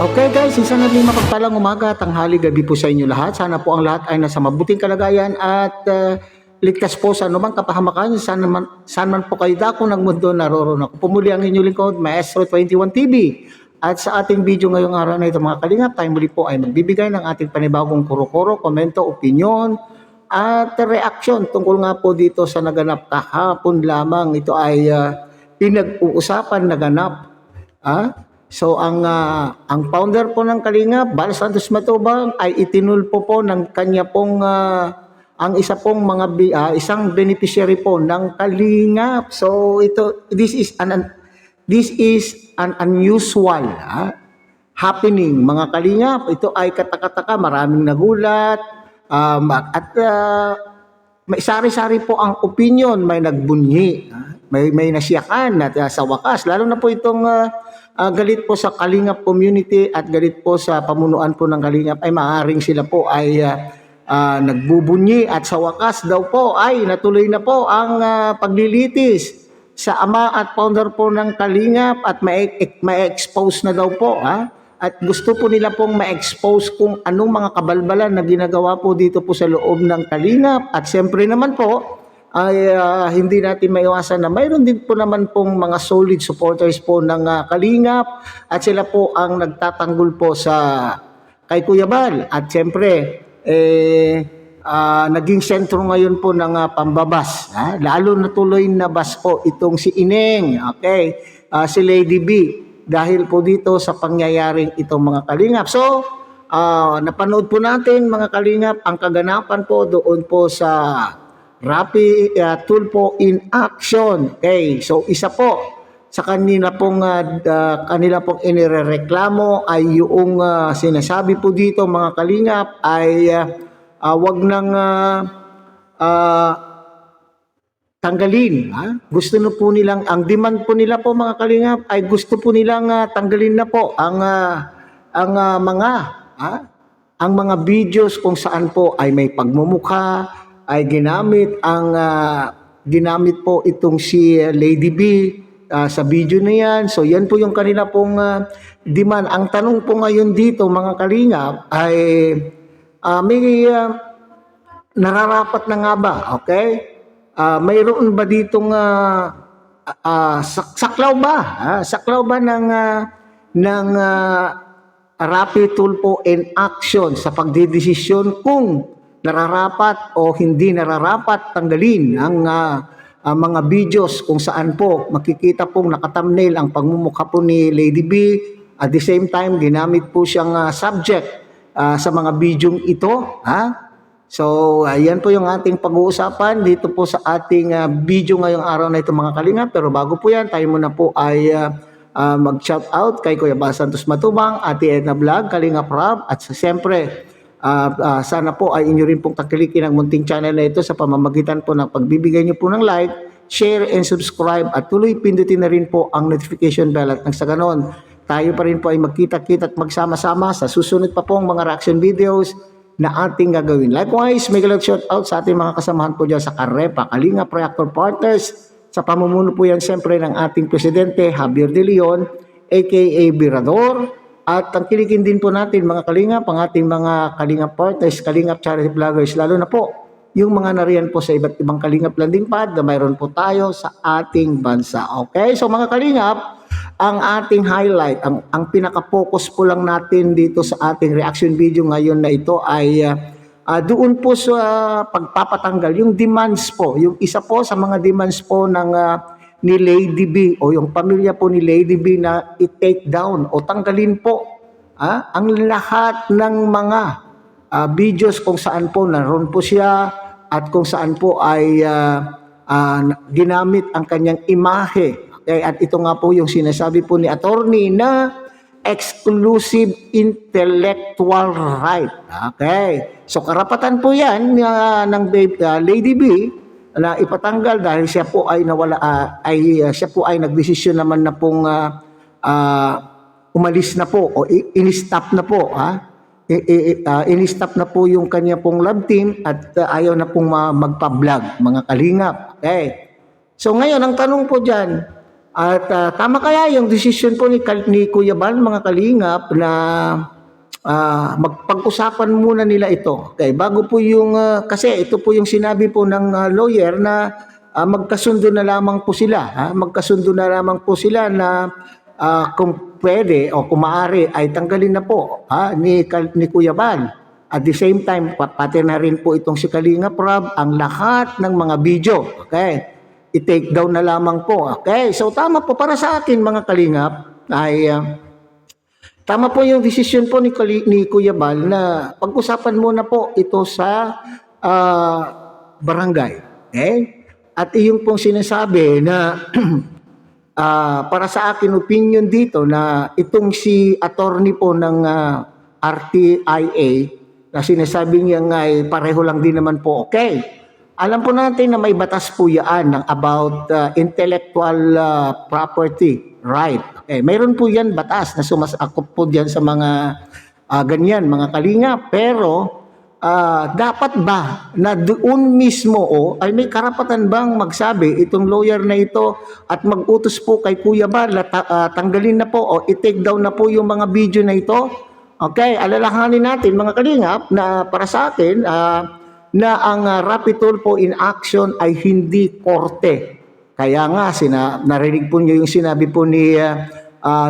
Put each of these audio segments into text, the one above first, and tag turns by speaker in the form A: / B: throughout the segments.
A: Okay guys, isa na rin mapagpalang umaga, tanghali, gabi po sa inyo lahat. Sana po ang lahat ay nasa mabuting kalagayan at ligtas po sa anumang kapahamakan. Saan man po kayo dako ng mundo naroroon ako. Pumuli ang inyong lingkod, Maestro 21 TV. At sa ating video ngayong araw na ito mga kalingap, tayo muli po ay magbibigay ng ating panibagong kuro-kuro, komento, opinion at reaction tungkol nga po dito sa naganap kahapon lamang. Ito ay pinag-uusapan naganap. So ang founder po ng Kalingap, Bal Santos Matubang, ay itinulpo po ng kanya pong ang isa pong isang beneficiary po ng Kalingap. So this is an unusual happening mga Kalingap. Ito ay katakataka, maraming nagulat at may sari-sari po ang opinion, may nagbunyi, may nasiyakan at sa wakas, lalo na po itong galit po sa Kalingap community at galit po sa pamunuan po ng Kalingap, ay maaaring sila po ay nagbubunyi at sa wakas daw po ay natuloy na po ang paglilitis sa ama at founder po ng Kalingap at ma-expose na daw po at gusto po nila pong ma-expose kung anong mga kabalbalan na ginagawa po dito po sa loob ng Kalingap. At siyempre naman po ay hindi natin maiwasan na mayroon din po naman pong mga solid supporters po ng Kalingap at sila po ang nagtatanggol po kay Kuya Bal. At siyempre naging sentro ngayon po ng pambabas, lalo na tuloy na bas po itong si Ineng, si Lady B, dahil po dito sa pangyayaring itong mga Kalingap. So napanood po natin mga Kalingap ang kaganapan po doon po sa Rappi Tulfo in action. So isa po sa kanila pong inirereklamo ay yung sinasabi po dito mga Kalingap ay wag nang tanggalin. Gusto na po nilang, ang demand po nila po mga Kalingap ay gusto po nilang tanggalin na po ang mga videos kung saan po ay may pagmumukha, ay ginamit po itong si Lady B sa video na yan. So yan po yung kanila pong demand. Ang tanong po ngayon dito mga Kalingap ay may nararapat na nga ba? Mayroon ba ditong saklaw ba? Saklaw ba ng Rappi Tulfo in action sa pagdedesisyon kung nararapat o hindi nararapat tanggalin ang mga videos kung saan po makikita pong nakathumbnail ang pagmumukha po ni Lady B. At the same time, ginamit po siyang subject sa mga videong ito. So, ayan po yung ating pag-uusapan dito po sa ating video ngayong araw na ito mga Kalingap. Pero bago po yan, tayo muna po ay mag-shout out kay Kuya Bal Santos Matubang, Ate Edna Vlog, Kalingap Rob, at siyempre, sana po ay inyo rin pong takilikin ang munting channel na ito sa pamamagitan po ng pagbibigay nyo po ng like, share, and subscribe at tuloy pindutin na rin po ang notification bell at nang sa ganon, tayo pa rin po ay magkita-kita at magsama-sama sa susunod pa pong mga reaction videos na ating gagawin. Likewise, may galot shout out sa ating mga kasamahan po dyan sa Karepa, Kalingap Reactor Partners, sa pamumuno po yan siyempre ng ating Presidente Javier De Leon, aka Birador. At tangkilikin din po natin mga Kalingap, ang ating mga Kalingap partners, Kalingap charity vloggers, lalo na po yung mga nariyan po sa iba't ibang Kalingap landing pad na mayroon po tayo sa ating bansa. So mga Kalingap, ang ating highlight, ang pinaka-focus po lang natin dito sa ating reaction video ngayon na ito ay doon po sa pagpapatanggal, yung demands po, yung isa po sa mga demands po ng ni Lady B o yung pamilya po ni Lady B na i-take down o tanggalin po ang lahat ng mga videos kung saan po naroon po siya at kung saan po ay ginamit ang kanyang imahe. At ito nga po yung sinasabi po ni attorney na exclusive intellectual right. So karapatan po yan ng Lady B na ipatanggal dahil siya po ay siya po ay nagdesisyon naman na pong umalis na po o in-stop na po in-stop na po yung kanya pong love team at ayaw na pong magpa-vlog mga Kalingap. So ngayon ang tanong po diyan, At tama kaya yung desisyon po ni Kuya Bal, mga kalingap, na magpag-usapan muna nila ito. Okay, bago po yung, kasi ito po yung sinabi po ng lawyer na magkasundo na lamang po sila. Magkasundo na lamang po sila na kung pwede o kung maaari ay tanggalin na po ni Kuya Bal. At the same time, pati na rin po itong si Kalinga Prab ang lahat ng mga video. Okay? I-take down na lamang po. Okay? So tama po para sa akin, mga kalingap, ay tama po yung decision po ni Kuya Bal na pag-usapan muna po ito sa barangay. Okay? At iyon pong sinasabi na para sa akin opinion dito na itong si attorney po ng RTIA na sinasabi niya nga ay pareho lang din naman po okay. Alam po natin na may batas po yan ng about intellectual property right. Okay, mayroon po yan batas na sumasakop po diyan sa mga ganyan, mga kalinga. Pero dapat ba na doon mismo ay may karapatan bang magsabi itong lawyer na ito at mag-utos po kay Kuya Bal na tanggalin na po o i-take down na po yung mga video na ito? Okay, alalahanin natin, mga kalingap, na para sa akin na ang rapid tulpo in action ay hindi korte. Kaya nga, narinig po niyo yung sinabi po ni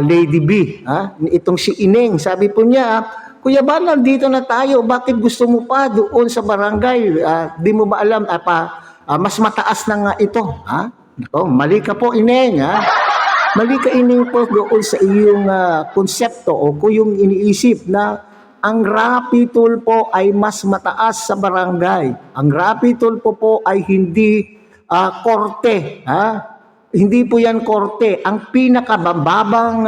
A: Lady B, itong si Ineng. Sabi po niya, Kuya Bal, nandito na tayo, bakit gusto mo pa doon sa barangay? Di mo ba alam, mas mataas na nga ito. Nako, mali ka po, Ineng. Mali ka, Ineng, po doon sa iyong konsepto o kung yung iniisip na ang rapid tulpo ay mas mataas sa barangay. Ang rapid tulpo po ay hindi korte. Hindi po yan korte. Ang pinakamababang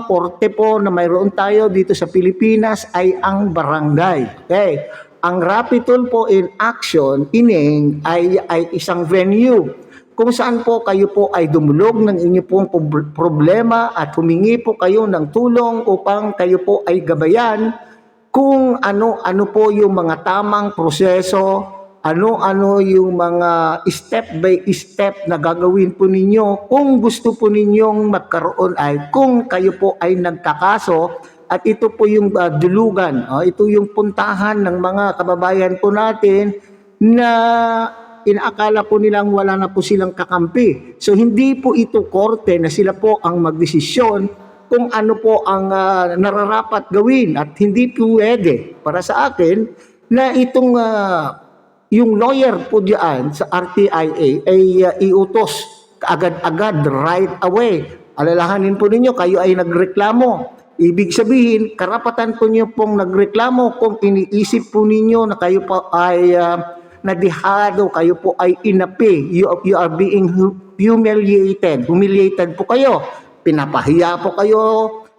A: korte po na mayroon tayo dito sa Pilipinas ay ang barangay. Okay? Ang rapid tulpo in action, Ineng, ay isang venue kung saan po kayo po ay dumulog ng inyo pong problema at humingi po kayo ng tulong upang kayo po ay gabayan kung ano-ano po yung mga tamang proseso, ano-ano yung mga step by step na gagawin po ninyo kung gusto po ninyong magkaroon ay kung kayo po ay nagkakaso at ito po yung dulugan, ito yung puntahan ng mga kababayan po natin na inaakala po nilang wala na po silang kakampi. So hindi po ito korte na sila po ang magdesisyon kung ano po ang nararapat gawin at hindi pwede para sa akin na itong yung lawyer po diyan sa RTIA ay iutos agad-agad right away. Alalahanin po ninyo, kayo ay nagreklamo. Ibig sabihin, karapatan po niyo pong nagreklamo kung iniisip po ninyo na kayo po ay nadihado, kayo po ay inapi, you are being humiliated po kayo, pinapahiya po kayo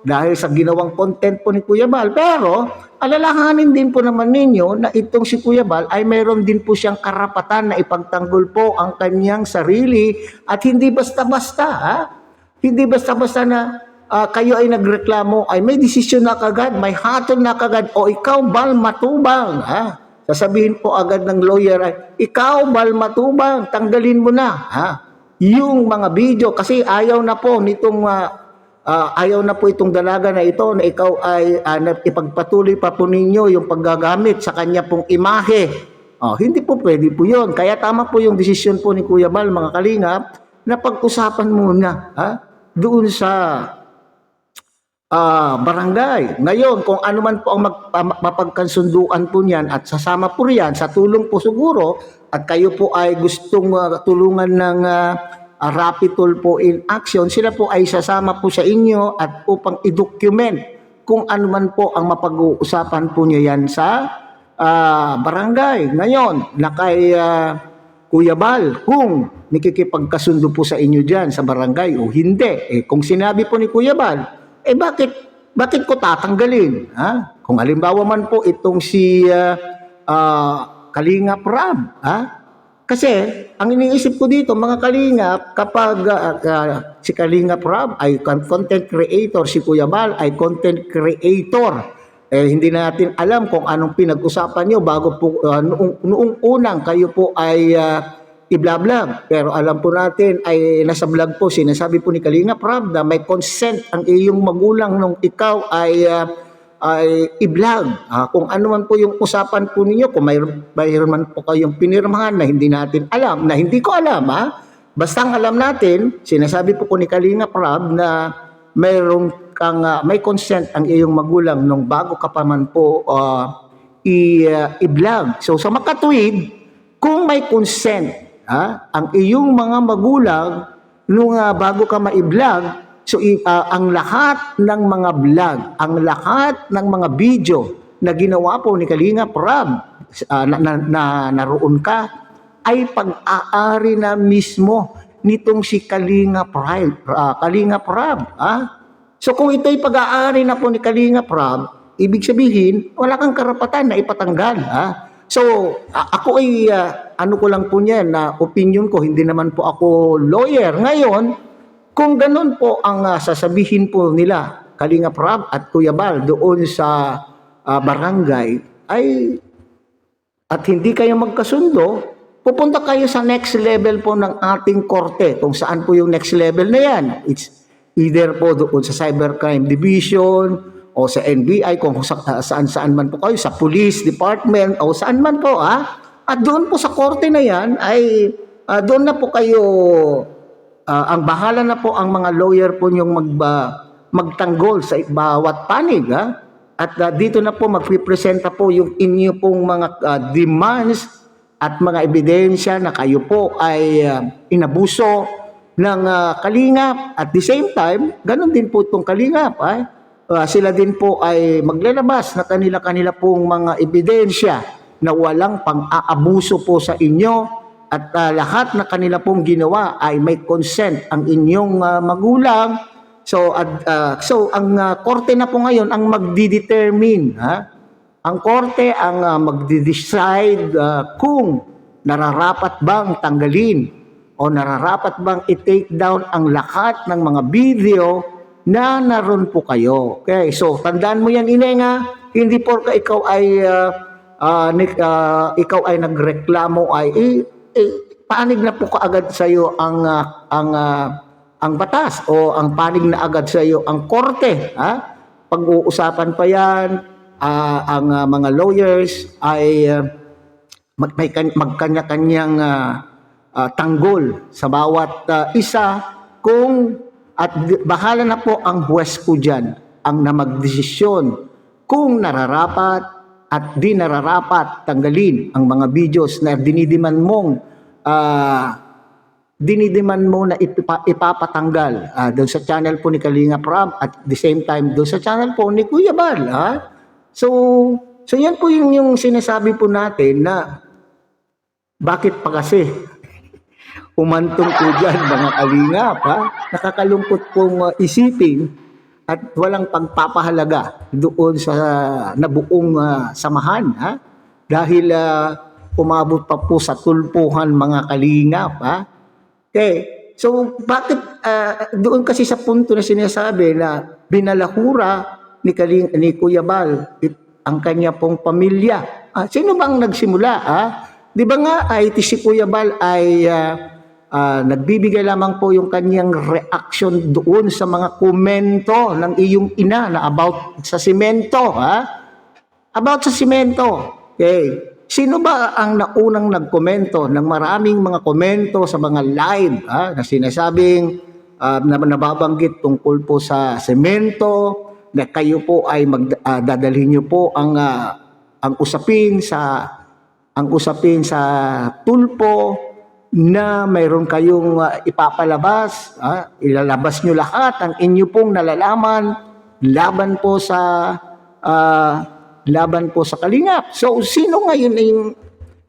A: dahil sa ginawang content po ni Kuya Bal. Pero alalahanin din po naman ninyo na itong si Kuya Bal ay mayroon din po siyang karapatan na ipagtanggol po ang kanyang sarili at hindi basta-basta hindi basta-basta na kayo ay nagreklamo ay may desisyon na kagad, may hatol na kagad o ikaw Bal matubang sasabihin po agad ng lawyer ay, ikaw, Bal Matubang, tanggalin mo na. Yung mga video, kasi ayaw na po itong dalaga na ito na ikaw ay ipagpatuloy pa po ninyo yung paggagamit sa kanya pong imahe. Hindi po pwede po yun. Kaya tama po yung desisyon po ni Kuya Bal, mga kalingap, na pag-usapan muna doon sa barangay. Ngayon, kung ano man po ang mapagkansunduan po niyan at sasama po riyan sa tulong po siguro at kayo po ay gustong tulungan ng rapid tulpo in action, sila po ay sasama po sa inyo at upang i-document kung ano man po ang mapag-uusapan po niyo yan sa barangay. Ngayon, na kay Kuya Bal, kung nakikipagkasundo po sa inyo dyan sa barangay o hindi, kung sinabi po ni Kuya Bal, bakit ko tatanggalin? Kung halimbawa man po itong si Kalinga Prab, kasi ang iniisip ko dito, mga kalingap, kapag si Kalinga Prab ay content creator, si Kuya Bal ay content creator, hindi natin alam kung anong pinag-usapan nyo bago po noong unang kayo po ay i-vlog. Pero alam po natin ay nasa vlog po, sinasabi po ni Kalinga Prab na may consent ang iyong magulang nung ikaw ay i-vlog. Kung ano man po yung usapan po ninyo, kung mayroon man po kayong pinirmahan na hindi natin alam, na hindi ko alam, basta ang alam natin, sinasabi po ni Kalinga Prab na mayroon kang may consent ang iyong magulang nung bago ka pa man po i-vlog. So sa makatuwid, kung may consent ang iyong mga magulang nung bago ka ma-vlog, so ang lahat ng mga vlog, ang lahat ng mga video na ginawa po ni Kalinga Prab na naroon ka, ay pag-aari na mismo nitong si Kalinga Prab. So kung ito'y pag-aari na po ni Kalinga Prab, ibig sabihin, wala kang karapatan na ipatanggal. So ako ay ano ko lang po niyan na opinion ko, hindi naman po ako lawyer. Ngayon, kung ganun po ang sasabihin po nila, Kalinga Prab at Kuya Bal doon sa barangay, at hindi kayo magkasundo, pupunta kayo sa next level po ng ating korte. Kung saan po yung next level na yan. It's either po doon sa Cybercrime Division o sa NBI, kung saan-saan man po kayo, sa Police Department o saan man po. At doon po sa korte na yan, ay doon na po kayo, ang bahala na po ang mga lawyer po yung magtanggol sa bawat panig. At dito na po magpipresenta po yung inyo pong mga demands at mga ebidensya na kayo po ay inabuso ng Kalingap. At the same time, ganun din po itong Kalingap. Sila din po ay maglalabas na kanila-kanila pong mga ebidensya na walang pang-aabuso po sa inyo. At lahat na kanila pong ginawa ay may consent ang inyong magulang. So ang korte na po ngayon ang magdi-determine. Ang korte ang magdi-decide kung nararapat bang tanggalin o nararapat bang i-take down ang lahat ng mga video na naroon po kayo. Okay, so tandaan mo yan, Inenga, hindi porka ikaw ay nagreklamo panig na po kaagad sa iyo ang batas o ang panig na agad sa iyo ang korte. Pag-uusapan pa yan, ang mga lawyers ay magkanya-kanyang tanggol sa bawat isa at bahala na po ang huwes po dyan ang magdesisyon kung nararapat at di nararapat tanggalin ang mga videos na dinidiman mo na ipapatanggal doon sa channel po ni Kalinga Prab at the same time doon sa channel po ni Kuya Bal. So yan po yung sinasabi po natin na bakit pa kasi umantong po dyan mga Kalingap. Nakakalungkot pong isipin at walang pagpapahalaga doon sa nabuong samahan. Dahil umabot pa po sa tulpuhan mga Kalingap. Okay. So bakit doon kasi sa punto na sinasabi na binalahura ni Kuya Bal ang kanya pong pamilya. Sino bang nagsimula? Di ba nga ay si Kuya Bal ay nagbibigay lamang po yung kanyang reaction doon sa mga komento ng iyong ina na about sa simento. About sa simento. Okay. Sino ba ang naunang nagkomento ng maraming mga komento sa mga live na sinasabing na nababanggit tungkol po sa semento, na kayo po ay dadalhin niyo po ang usapin sa tulpo na mayroon kayong ipapalabas, ilalabas niyo lahat ang inyo pong nalalaman laban po sa Kalingap. So sino ngayon ay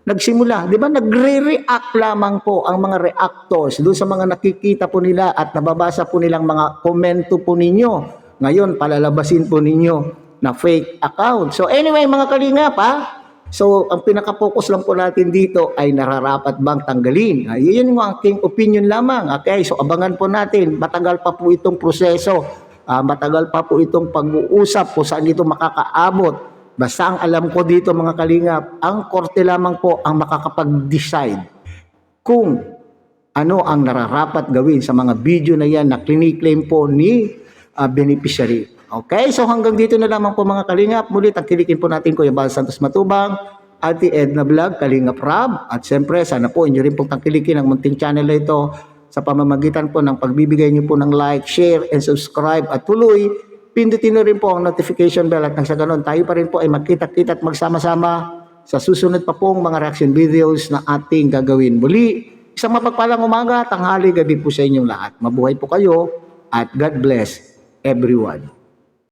A: nagsimula? Di ba nagre-react lamang po ang mga reactors doon sa mga nakikita po nila at nababasa po nilang mga komento po ninyo. Ngayon, palalabasin po ninyo na fake account. So anyway, mga Kalingap, so ang pinaka-focus lang po natin dito ay nararapat bang tanggalin. Yun yung aking opinion lamang. Okay, so abangan po natin. Matagal pa po itong proseso. Matagal pa po itong pag-uusap kung saan ito makakaabot. Basta ang alam ko dito mga Kalingap, ang korte lamang po ang makakapag-decide kung ano ang nararapat gawin sa mga video na yan na kliniklaim po ni beneficiary. Okay, so hanggang dito na lamang po mga kalingap. Muli tangkilikin po natin Kuya Bal Santos Matubang, Ate Edna Vlog, Kalingap Rab, at siyempre sana po inyo rin pong tangkilikin ang munting channel na ito sa pamamagitan po ng pagbibigay niyo po ng like, share, and subscribe, at tuloy pindutin na rin po ang notification bell at nang sa ganon tayo pa rin po ay magkita-kita at magsama-sama sa susunod pa pong mga reaction videos na ating gagawin. Muli, isang mapagpalang umaga, tanghali, gabi po sa inyong lahat. Mabuhay po kayo at God bless everyone.